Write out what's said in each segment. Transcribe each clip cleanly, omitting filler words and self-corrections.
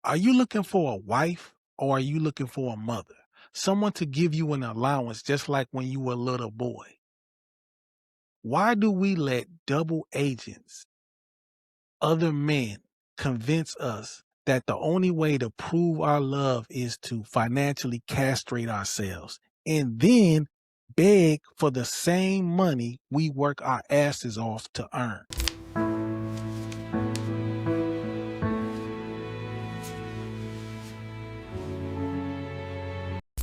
Are you looking for a wife or are you looking for a mother? Someone to give you an allowance just like when you were a little boy. Why do we let double agents, other men, convince us that the only way to prove our love is to financially castrate ourselves and then beg for the same money we work our asses off to earn?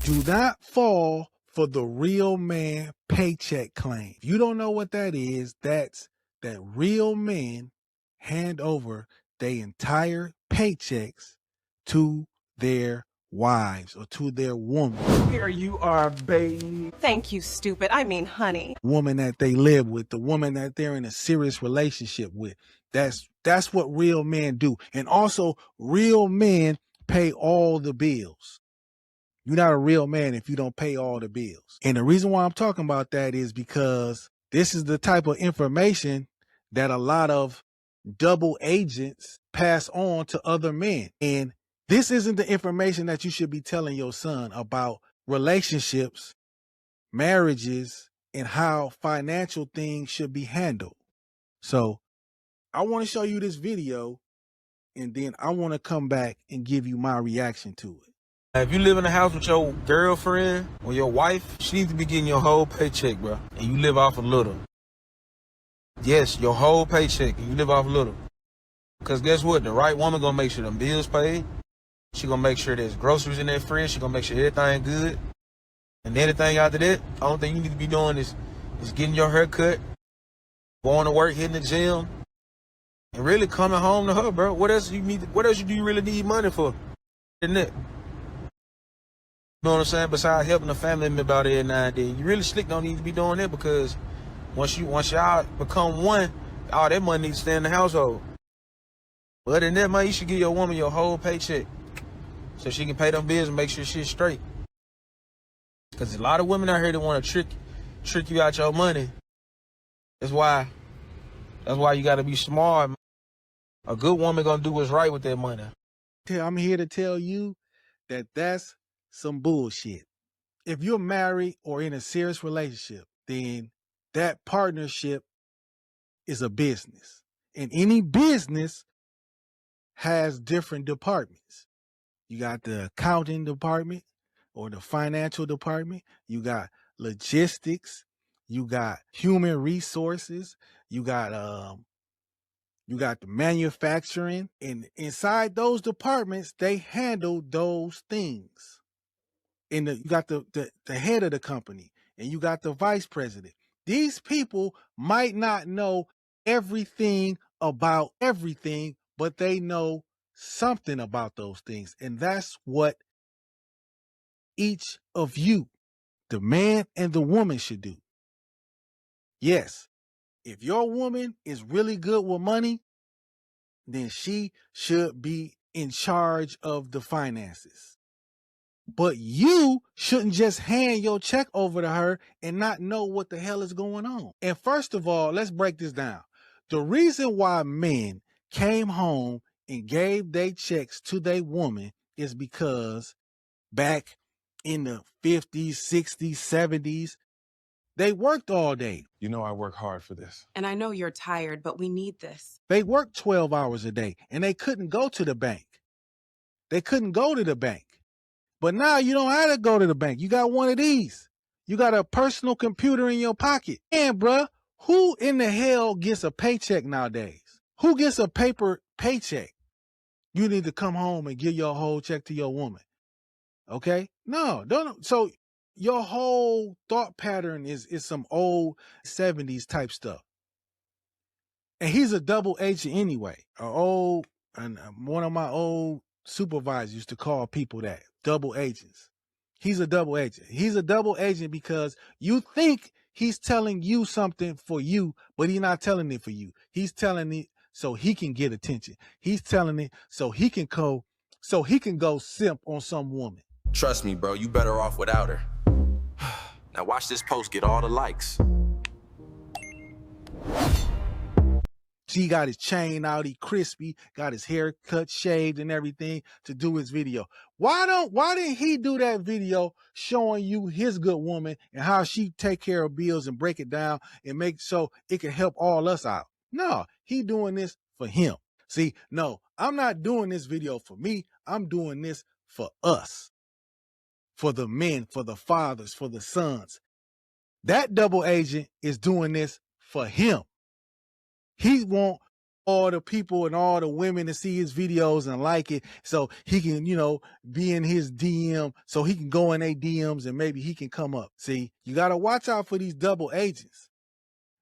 Do not fall for the real man paycheck claim. If you don't know what that is, that's that real men hand over their entire paychecks to their wives or to their woman. Here you are, babe. Thank you, stupid. I mean, honey. Woman that they live with, the woman that they're in a serious relationship with. That's what real men do. And also, real men pay all the bills. You're not a real man if you don't pay all the bills. And the reason why I'm talking about that is because this is the type of information that a lot of double agents pass on to other men. And this isn't the information that you should be telling your son about relationships, marriages, and how financial things should be handled. So I want to show you this video, and then I want to come back and give you my reaction to it. If you live in a house with your girlfriend or your wife, she needs to be getting your whole paycheck, bro. And you live off a little. Yes, your whole paycheck, and you live off a little. Because guess what? The right woman gonna make sure them bills paid. She gonna make sure there's groceries in that fridge. She gonna make sure everything good. And anything after that, the only thing you need to be doing is getting your hair cut, going to work, hitting the gym, and really coming home to her, bro. What else do you really need money for? Isn't it? You know what I'm saying? Besides helping the family member out every now and then, you really slick don't need to be doing that, because once y'all become one, all that money needs to stay in the household. But other than that, man, you should give your woman your whole paycheck so she can pay them bills and make sure she's straight. Because a lot of women out here that want to trick you out your money. That's why you got to be smart. A good woman gonna do what's right with that money. I'm here to tell you that that's some bullshit. If you're married or in a serious relationship, then that partnership is a business. And any business has different departments. You got the accounting department or the financial department. You got logistics. You got human resources. You got the manufacturing. And inside those departments, they handle those things. And you got the head of the company, and you got the vice president. These people might not know everything about everything, but they know something about those things. And that's what each of you, the man and the woman, should do. Yes, if your woman is really good with money, then she should be in charge of the finances. But you shouldn't just hand your check over to her and not know what the hell is going on. And first of all, let's break this down. The reason why men came home and gave their checks to their woman is because back in the 50s, 60s, 70s, they worked all day. You know I work hard for this. And I know you're tired, but we need this. They worked 12 hours a day, and they couldn't go to the bank. They couldn't go to the bank. But now you don't have to go to the bank. You got one of these. You got a personal computer in your pocket. And bruh, who in the hell gets a paycheck nowadays? Who gets a paper paycheck? You need to come home and give your whole check to your woman. Okay? No, don't. So your whole thought pattern is some old 70s type stuff. And he's a double agent anyway. And one of my old supervisors used to call people that, double agents. He's a double agent. He's a double agent because you think he's telling you something for you, but he's not telling it for you. He's telling it so he can get attention. He's telling it so he can go simp on some woman. Trust me, bro, you better off without her. Now watch this post get all the likes. He got his chain out, he crispy, got his hair cut, shaved, and everything to do his video. Why didn't he do that video showing you his good woman and how she take care of bills and break it down and make so it can help all us out? No, he doing this for him. See, no, I'm not doing this video for me. I'm doing this for us, for the men, for the fathers, for the sons. That double agent is doing this for him. He want all the people and all the women to see his videos and like it so he can, be in his DM so he can go in their DMs and maybe he can come up. See, you got to watch out for these double agents.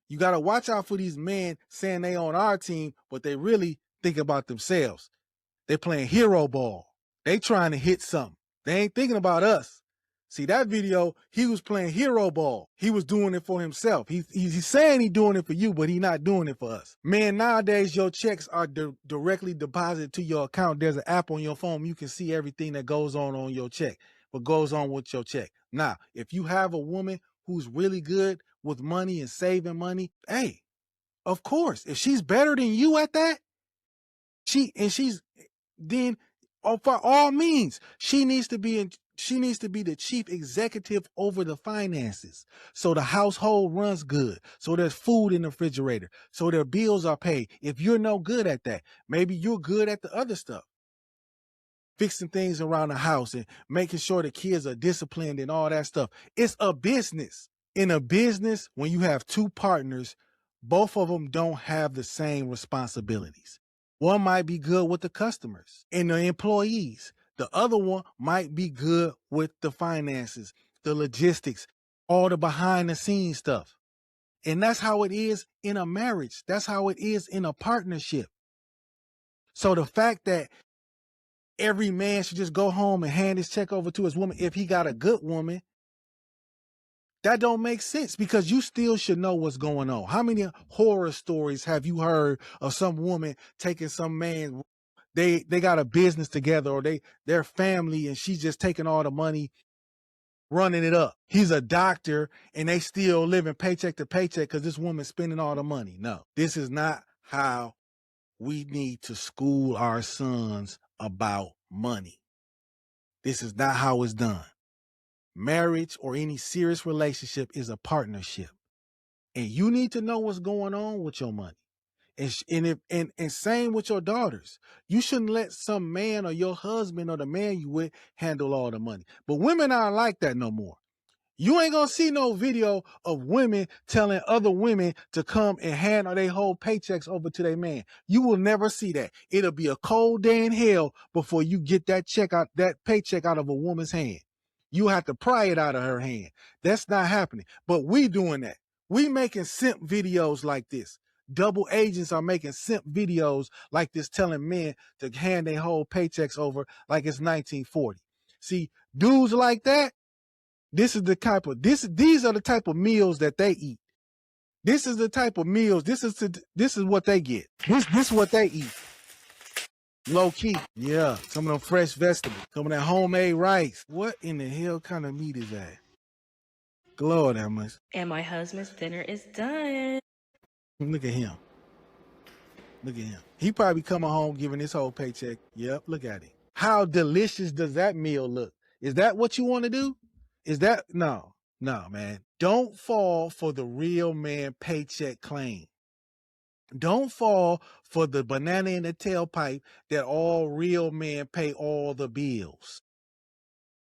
You got to watch out for these men saying they on our team, but they really think about themselves. They playing hero ball. They trying to hit something. They ain't thinking about us. See, that video, he was playing hero ball. He was doing it for himself. He's saying he's doing it for you, but he's not doing it for us. Man, nowadays, your checks are directly deposited to your account. There's an app on your phone. You can see everything that goes on your check, what goes on with your check. Now, if you have a woman who's really good with money and saving money, hey, of course, if she's better than you at that, then for all means, she needs to be the chief executive over the finances. So the household runs good. So there's food in the refrigerator. So their bills are paid. If you're no good at that, maybe you're good at the other stuff. Fixing things around the house and making sure the kids are disciplined and all that stuff. It's a business. In a business, when you have two partners, both of them don't have the same responsibilities. One might be good with the customers and the employees. The other one might be good with the finances, the logistics, all the behind the scenes stuff. And that's how it is in a marriage. That's how it is in a partnership. So the fact that every man should just go home and hand his check over to his woman if he got a good woman, that don't make sense because you still should know what's going on. How many horror stories have you heard of some woman taking some man, they got a business together or their family and she's just taking all the money, running it up. He's a doctor and they still living paycheck to paycheck because this woman's spending all the money. No, this is not how we need to school our sons about money. This is not how it's done. Marriage or any serious relationship is a partnership. And you need to know what's going on with your money. And same with your daughters. You shouldn't let some man or your husband or the man you with handle all the money. But women aren't like that no more. You ain't gonna see no video of women telling other women to come and hand their whole paychecks over to their man. You will never see that. It'll be a cold day in hell before you get that paycheck out of a woman's hand. You have to pry it out of her hand. That's not happening. But we doing that. We making simp videos like this. Double agents are making simp videos like this, telling men to hand their whole paychecks over like it's 1940. See, dudes like that, these are the type of meals that they eat. This is the type of meals. This is what they get. This is what they eat. Low key. Yeah. Some of them fresh vegetables. Some of that homemade rice. What in the hell kind of meat is that? Lord have mercy. And my husband's dinner is done. Look at him. Look at him. He probably coming home giving his whole paycheck. Yep. Look at him. How delicious does that meal look? Is that what you want to do? Is that no, man. Don't fall for the real man paycheck claim. Don't fall for the banana in the tailpipe that all real men pay all the bills.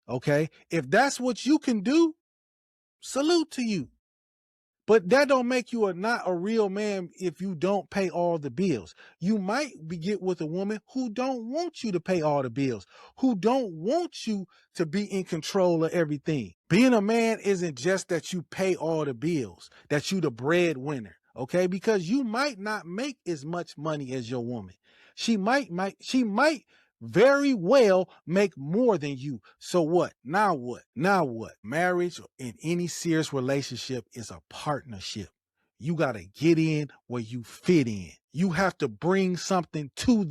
Okay? If that's what you can do, salute to you. But that don't make you not a real man if you don't pay all the bills. You might get with a woman who don't want you to pay all the bills, who don't want you to be in control of everything. Being a man isn't just that you pay all the bills, that you the breadwinner, okay? Because you might not make as much money as your woman. She might very well make more than you. So what? Now what? Marriage in any serious relationship is a partnership. You got to get in where you fit in. You have to bring something to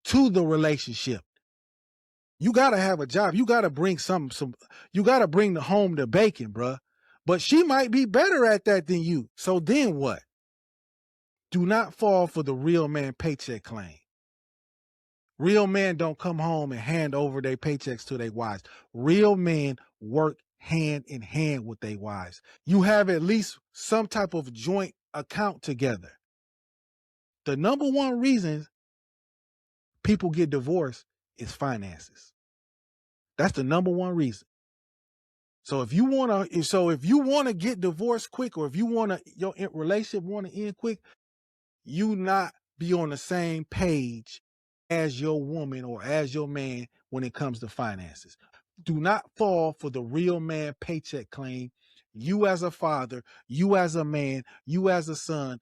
the relationship. You got to have a job. You got to bring you got to bring the home the bacon, bruh. But she might be better at that than you. So then what? Do not fall for the real man paycheck claim. Real men don't come home and hand over their paychecks to their wives. Real men work hand in hand with their wives. You have at least some type of joint account together. The number one reason people get divorced is finances. That's the number one reason. So if you want to get divorced quick, or if you want to your relationship want to end quick, you not be on the same page as your woman or as your man when it comes to finances. Do not fall for the real man paycheck claim. You as a father, you as a man, you as a son,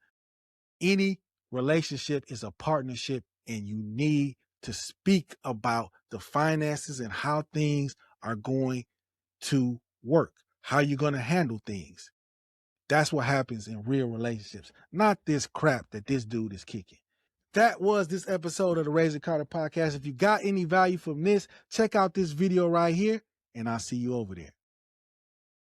any relationship is a partnership, and you need to speak about the finances and how things are going to work, how you're going to handle things. That's what happens in real relationships, not this crap that this dude is kicking. That was this episode of the Raising Carter podcast. If you got any value from this, check out this video right here, and I'll see you over there.